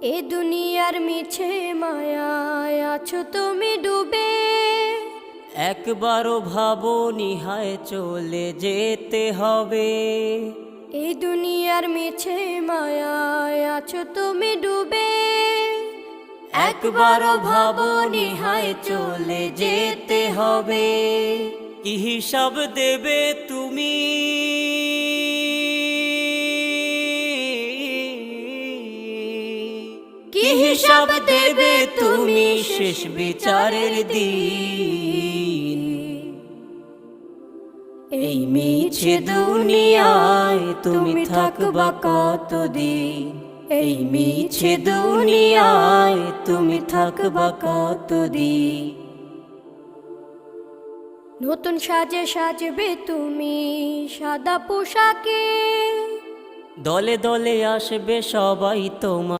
এ দুনিয়ার মিছে মায়ায় আছো তুমি ডুবে, একবারও ভাবোনি হায় চলে যেতে হবে। এই দুনিয়ার মিছে মায়ায় আছো তুমি ডুবে, একবারও ভাবোনি হায় চলে যেতে হবে। কি হিসাব দেবে তুমি, কি হিসাব দেবে তুমি শেষ বিচারের দিন। এই মিছে দুনিয়ায় তুমি থাকবা কতদিন, এই মিছে দুনিয়ায় তুমি থাকবা কতদিন। নতুন সাজে সাজবে তুমি সাদা পোশাকে, দলে দলে আসবে সবাই তোমার